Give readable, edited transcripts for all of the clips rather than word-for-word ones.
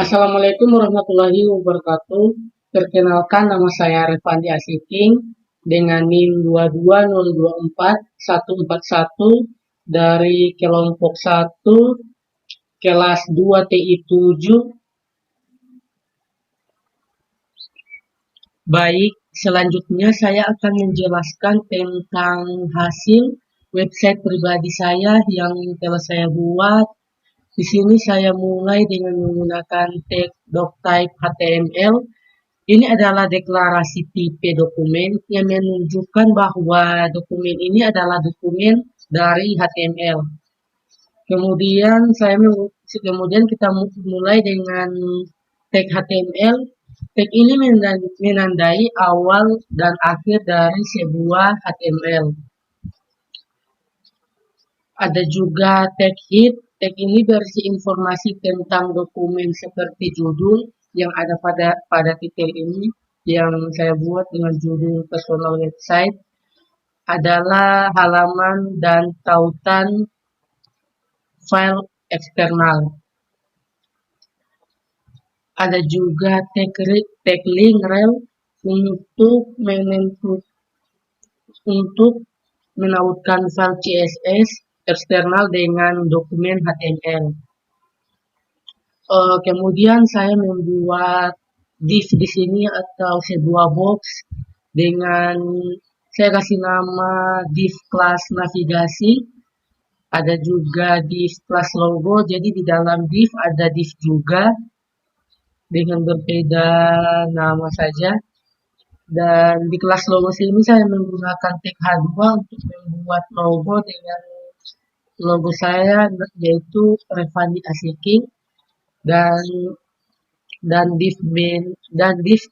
Assalamualaikum warahmatullahi wabarakatuh. Perkenalkan, nama saya Revandi Asiking dengan NIM 22024-141 dari kelompok 1 kelas 2 TI 7. Baik, selanjutnya saya akan menjelaskan tentang hasil website pribadi saya yang telah saya buat. Di sini saya mulai dengan menggunakan tag doctype HTML. Ini adalah deklarasi tipe dokumen yang menunjukkan bahwa dokumen ini adalah dokumen dari HTML. Kemudian kita mulai dengan tag HTML. Tag ini menandai awal dan akhir dari sebuah HTML. Ada juga tag head. Tag ini berisi informasi tentang dokumen seperti judul yang ada pada titel ini yang saya buat dengan judul personal website adalah halaman dan tautan file eksternal. Ada juga tag link rel untuk menautkan file CSS eksternal dengan dokumen HTML. Kemudian saya membuat div di sini atau sebuah box dengan saya kasih nama div kelas navigasi. Ada juga div kelas logo. Jadi di dalam div ada div juga dengan berbeda nama saja. Dan di kelas logo sini saya menggunakan tag H2 untuk membuat logo dengan logo saya yaitu Revandi Asiking. Dan div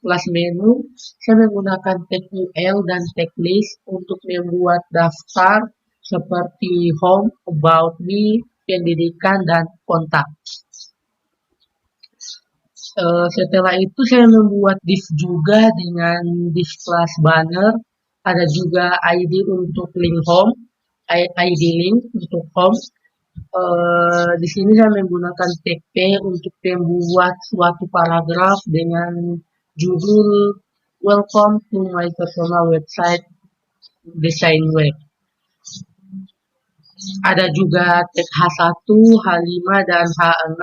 kelas menu saya menggunakan tag UL dan tag list untuk membuat daftar seperti home, about me, pendidikan, dan kontak. Setelah itu saya membuat div juga dengan div kelas banner. Ada juga ID untuk link home, ID link untuk home. Di sini saya menggunakan tag P untuk membuat suatu paragraf dengan judul Welcome to my personal website design web. Ada juga tag H1, H5, dan H6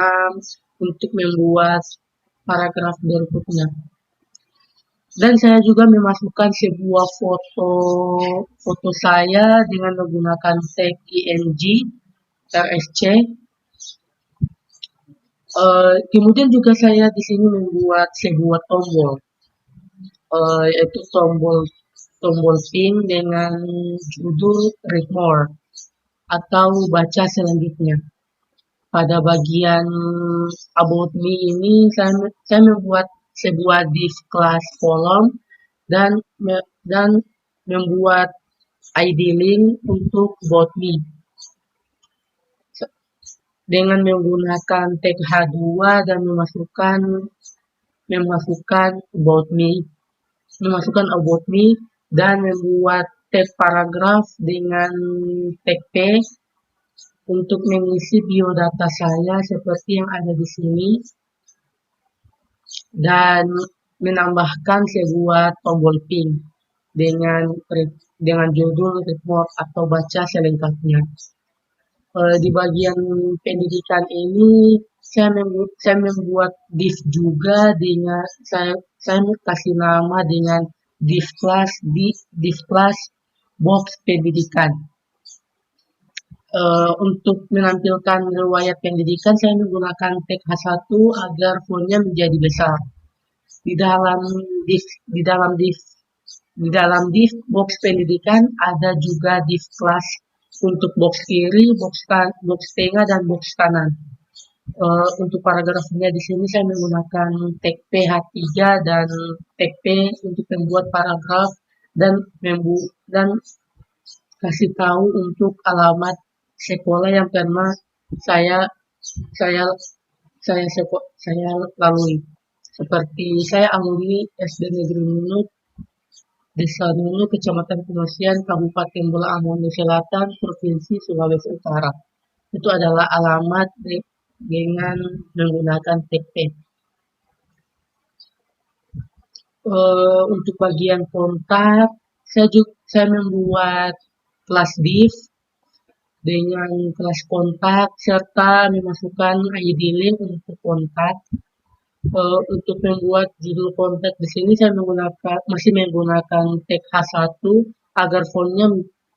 untuk membuat paragraf berikutnya. Dan saya juga memasukkan sebuah foto saya dengan menggunakan tag IMG RSC. Kemudian juga saya di sini membuat sebuah tombol, yaitu tombol pin dengan judul read more atau baca selanjutnya. Pada bagian about me ini saya membuat sebuah div kelas kolom dan membuat ID link untuk about me dengan menggunakan tag H2 dan memasukkan about me dan membuat tag paragraf dengan tag P untuk mengisi biodata saya seperti yang ada di sini dan menambahkan sebuah tombol pin dengan judul report atau baca selengkapnya. Di bagian pendidikan ini saya membuat div juga dengan saya kasih nama dengan div class box pendidikan. Untuk menampilkan riwayat pendidikan saya menggunakan tag H1 agar fontnya menjadi besar. Di dalam div box pendidikan ada juga div class untuk box kiri, box tengah, dan box kanan. Untuk paragrafnya di sini saya menggunakan tag PH3 dan tag P untuk membuat paragraf dan kasih tahu untuk alamat sekolah yang pernah saya lalui. Seperti saya alumni SD Negeri Nunuk, Desa Nunuk, Kecamatan Penosian, Kabupaten Bolaang Mongondo Selatan, Provinsi Sulawesi Utara. Itu adalah alamat dengan menggunakan tag P. Untuk bagian kontak, saya membuat kelas div dengan kelas kontak serta memasukkan ID link untuk kontak. Untuk membuat judul kontak di sini saya masih menggunakan tag H1 agar fontnya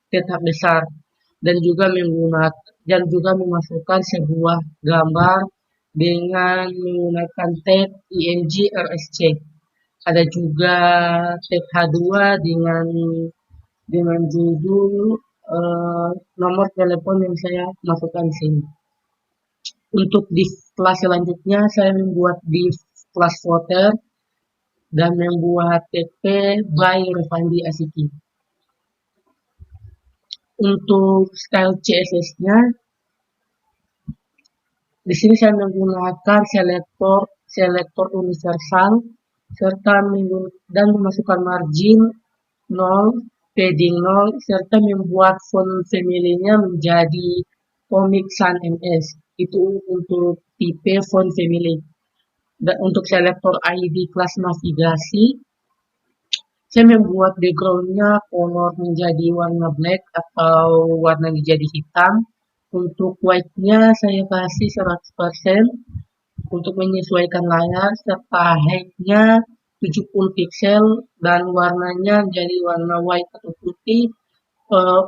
tetap besar dan juga memasukkan sebuah gambar dengan menggunakan tag ING RSC. Ada juga tag H2 dengan judul nomor telepon yang saya masukkan di sini. Untuk di kelas selanjutnya saya membuat di kelas voter dan membuat TP by Revandi Asiki. Untuk style CSS-nya, di sini saya menggunakan selektor universal serta memasukkan margin 0, padding 0, serta membuat font family-nya menjadi Comic Sans MS. Itu untuk tipe font family. Dan untuk selektor ID kelas navigasi, saya membuat background-nya color menjadi warna black atau warna menjadi hitam. Untuk white-nya saya kasih 100% untuk menyesuaikan layar serta height-nya 70 pixel dan warnanya menjadi warna white atau putih.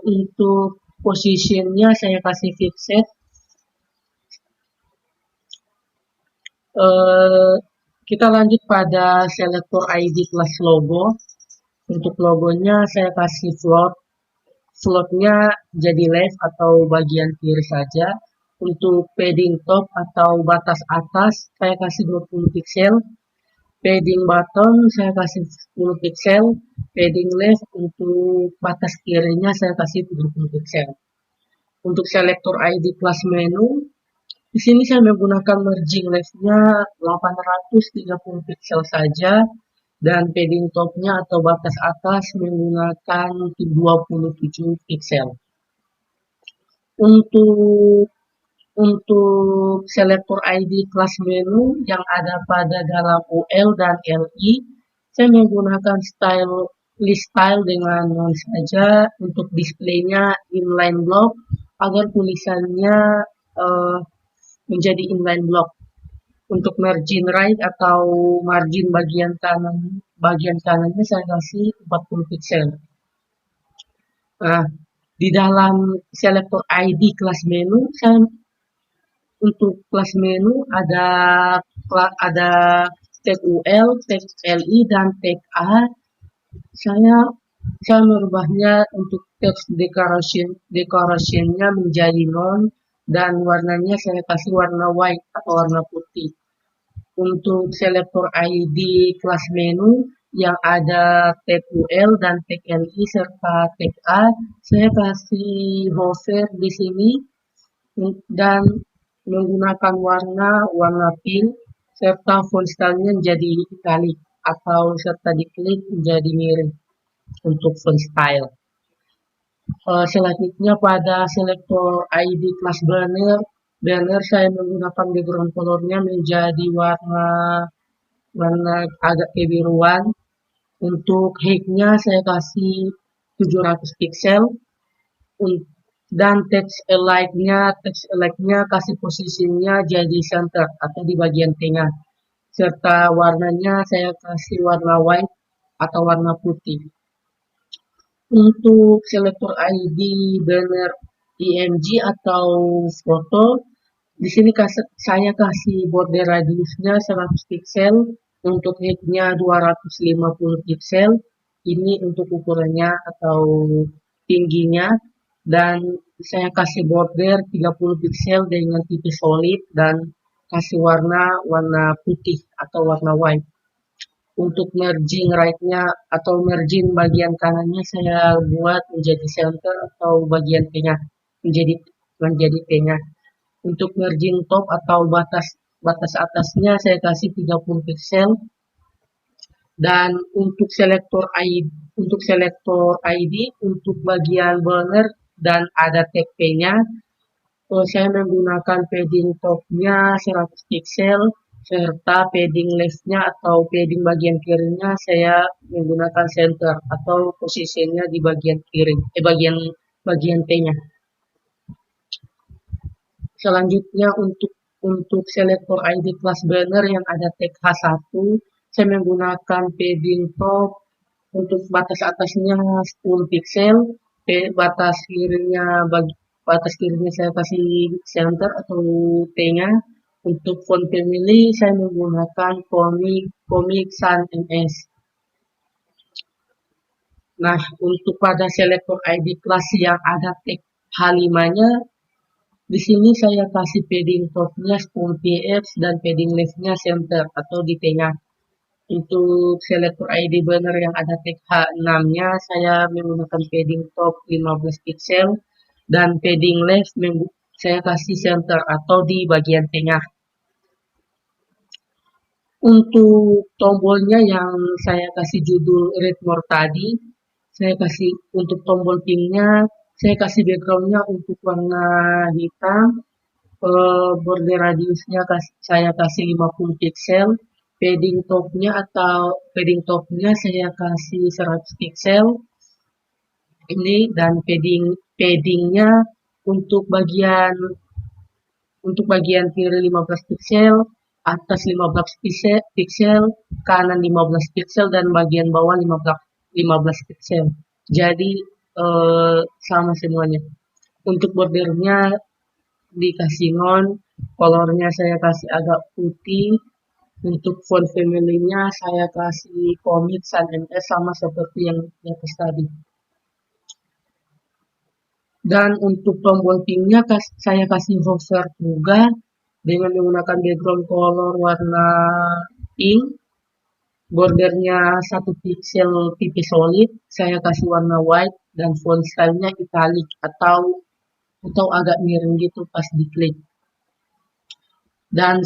Untuk position-nya saya kasih fixed. Kita lanjut pada selektor ID kelas logo. Untuk logonya saya kasih floatnya jadi left atau bagian kiri saja. Untuk padding top atau batas atas saya kasih 20 pixel. Padding bottom saya kasih 10 pixel. Padding left untuk batas kirinya saya kasih 70 pixel. Untuk selektor ID kelas menu, di sini saya menggunakan merging left-nya 830 pixel saja dan padding top-nya atau batas atas menggunakan 27 pixel. Untuk selektor ID kelas menu yang ada pada dalam UL dan LI, saya menggunakan list style dengan non saja. Untuk displaynya inline block agar tulisannya menjadi inline block. Untuk margin right atau margin bagian kanannya saya kasih 40 pixel. Nah, di dalam selektor ID kelas menu, untuk kelas menu ada tag UL, tag LI, dan tag A. Saya merubahnya untuk text decoration-nya menjadi non dan warnanya saya kasih warna white atau warna putih. Untuk selektor ID kelas menu yang ada tag UL dan tag LI serta tag A, saya kasih hover di sini dan menggunakan warna pink serta font style-nya menjadi italic atau serta diklik menjadi miring untuk font style. Selanjutnya pada selektor ID kelas banner saya menggunakan background color-nya menjadi warna agak kebiruan. Untuk height-nya saya kasih 700 pixel dan text alike-nya kasih posisinya jadi center atau di bagian tengah serta warnanya saya kasih warna white atau warna putih. Untuk selektor ID banner IMG atau foto, di sini saya kasih border radiusnya 100 pixel, untuk height-nya 250 pixel. Ini untuk ukurannya atau tingginya, dan saya kasih border 30 pixel dengan tipe solid dan kasih warna putih atau warna white. Untuk merging right-nya atau merging bagian kanannya saya buat menjadi center atau bagian tengah menjadi tengah. Untuk merging top atau batas atasnya saya kasih 30 pixel. Dan untuk selektor ID untuk bagian banner dan ada tag P-nya, saya menggunakan padding top-nya 100 pixel serta padding leftnya atau padding bagian kirinya saya menggunakan center atau posisinya di bagian kiri, bagian T-nya. Selanjutnya untuk selektor ID kelas banner yang ada tag H1, saya menggunakan padding top. Untuk batas atasnya 10 pixel, batas kirinya saya kasih center atau T-nya. Untuk font family saya menggunakan Comic Sans MS. Nah, untuk pada selektor ID kelas yang ada tag H5-nya, di sini saya kasih padding topnya 10 px dan padding leftnya center atau di T-nya. Untuk selektor ID banner yang ada tag H6-nya, saya menggunakan padding top 15 pixel dan padding left saya kasih center atau di bagian tengah. Untuk tombolnya yang saya kasih judul Read More tadi, saya kasih untuk tombol pinknya, saya kasih backgroundnya untuk warna hitam, border radiusnya saya kasih 50 pixel, padding topnya saya kasih 100 pixel ini, dan paddingnya untuk bagian kiri 15 pixel, atas 15 pixel, kanan 15 pixel, dan bagian bawah 15 pixel. Jadi sama semuanya. Untuk bordernya dikasih non, colornya saya kasih agak putih. Untuk font family-nya saya kasih Comic Sans MS sama seperti yang di atas tadi. Dan untuk tombol pinknya saya kasih hover juga dengan menggunakan background color warna pink. Bordernya 1 pixel pipi solid, saya kasih warna white dan font stylenya italic atau agak miring gitu pas diklik. Dan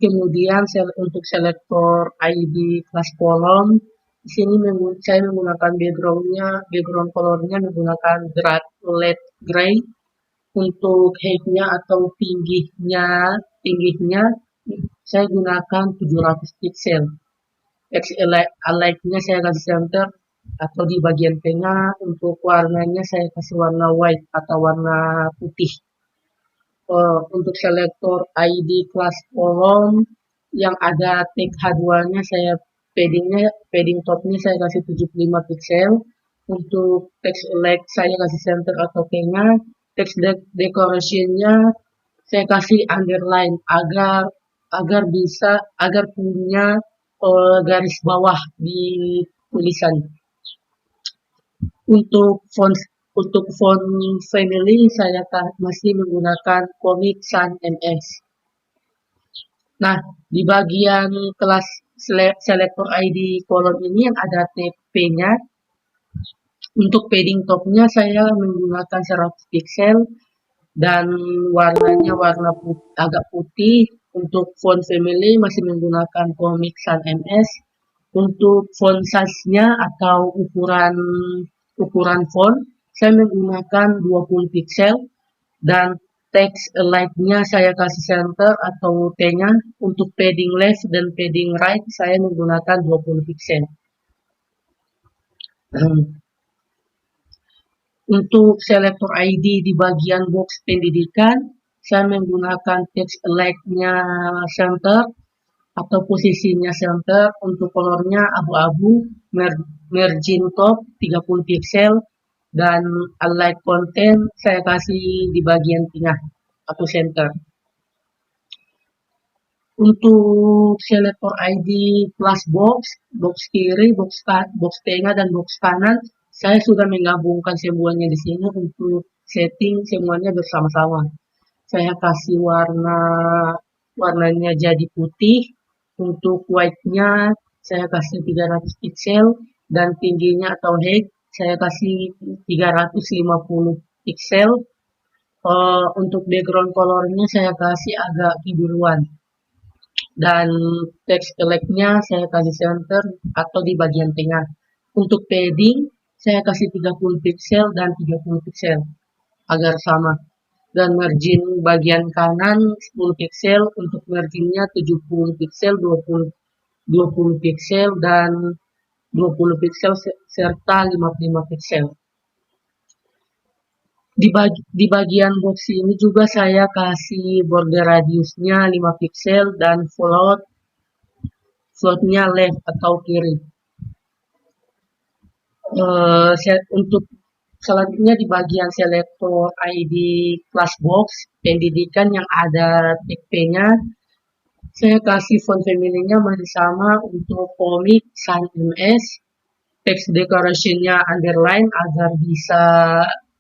kemudian untuk selektor ID kelas kolom, di sini saya menggunakan background colornya menggunakan light gray. Untuk height-nya atau tingginya saya gunakan 700 pixel. Align-nya saya kasih center atau di bagian tengah. Untuk warnanya saya kasih warna white atau warna putih. Untuk selektor ID kelas kolom yang ada tag H2-nya saya padding topnya saya kasih 75 pixel. Untuk text elect saya kasih center atau tengah. Text decoration-nya saya kasih underline agar punya garis bawah di tulisan. Untuk font family saya masih menggunakan Comic Sans MS. Nah, di bagian kelas selektor ID kolom ini yang ada TP-nya, untuk padding topnya saya menggunakan 100 pixel dan warnanya warna agak putih. Untuk font family masih menggunakan Comic Sans MS. Untuk font size-nya atau ukuran font saya menggunakan 20 pixel dan text align-nya saya kasih center atau T-nya. Untuk padding left dan padding right saya menggunakan 20 pixel. Untuk selektor ID di bagian box pendidikan, saya menggunakan text align-nya center atau posisinya center. Untuk colornya abu-abu, margin top 30 pixel, dan align content saya kasih di bagian tengah atau center. Untuk selektor ID kelas box kiri, box tengah, dan box kanan, saya sudah menggabungkan semuanya di sini untuk setting semuanya bersama-sama. Saya kasih warnanya jadi putih. Untuk white-nya saya kasih 300 pixel dan tingginya atau height saya kasih 350 pixel. Untuk background colornya saya kasih agak kebiruan. Dan text select-nya saya kasih center atau di bagian tengah. Untuk padding saya kasih 30 pixel dan 30 pixel agar sama. dan margin bagian kanan 10 pixel, untuk marginnya 70 pixel, 20 pixel, dan 20 pixel serta 55 pixel. Di bagian box ini juga saya kasih border radiusnya 5 pixel dan floatnya left atau kiri. Untuk selanjutnya di bagian selektor ID class box pendidikan yang ada tag P-nya, saya kasih font family-nya masih sama untuk komik sans ms, text decoration-nya underline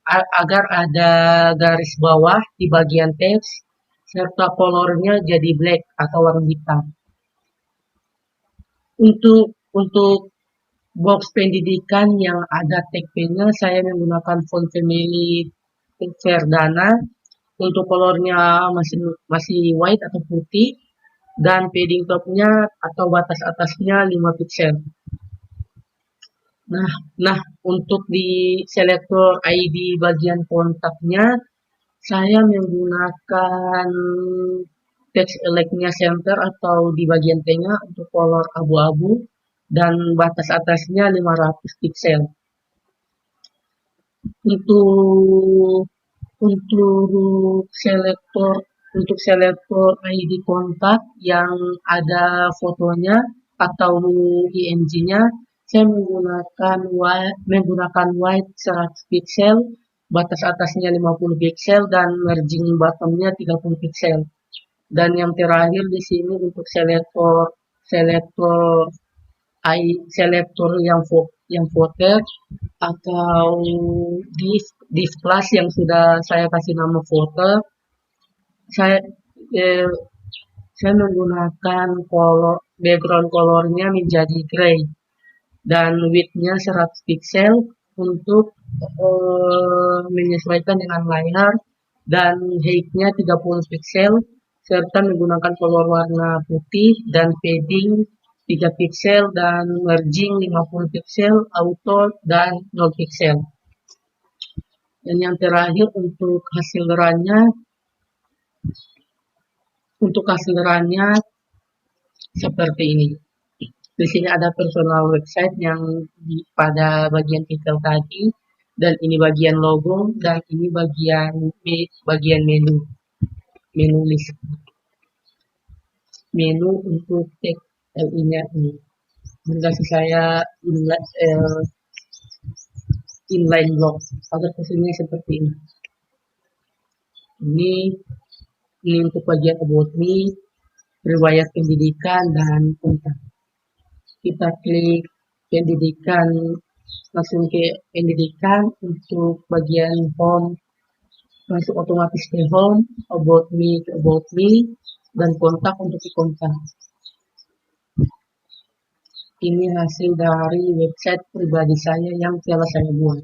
agar ada garis bawah di bagian teks, serta colornya jadi black atau warna hitam. Untuk box pendidikan yang ada tag P-nya, saya menggunakan font family Verdana. Untuk colornya masih white atau putih, dan padding topnya atau batas atasnya 5 pixel. Nah, untuk di selektor ID bagian kontaknya, saya menggunakan text elect-nya center atau di bagian tengah untuk color abu-abu, dan batas atasnya 500 pixel. Untuk selektor ID kontak yang ada fotonya atau IMG-nya, saya menggunakan white 100 pixel, batas atasnya 50 pixel, dan margin bottomnya 30 pixel. Dan yang terakhir di sini untuk selektor yang voter atau div class yang sudah saya kasih nama voter, saya menggunakan background colornya menjadi gray dan width-nya 100 pixel untuk menyesuaikan dengan layar, dan height-nya 30 pixel, serta menggunakan color warna putih dan padding 3 pixel, dan merging 50 pixel, auto, dan 0 pixel. Dan yang terakhir untuk hasil runnya seperti ini. Di sini ada personal website yang pada bagian titel tadi, dan ini bagian logo, dan ini bagian menu list, menu untuk tag LI-nya ini. Kasih saya inline block agar hasilnya seperti ini. Ini untuk bagian about me, riwayat pendidikan, dan kontak. Kita klik pendidikan, langsung ke pendidikan. Untuk bagian home, masuk otomatis ke home, about me ke about me, dan kontak untuk ke kontak. Ini hasil dari website pribadi saya yang telah saya buat.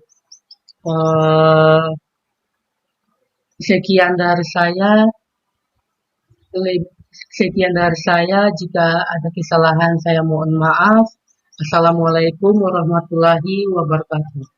Sekian dari saya. Jika ada kesalahan, saya mohon maaf. Assalamualaikum warahmatullahi wabarakatuh.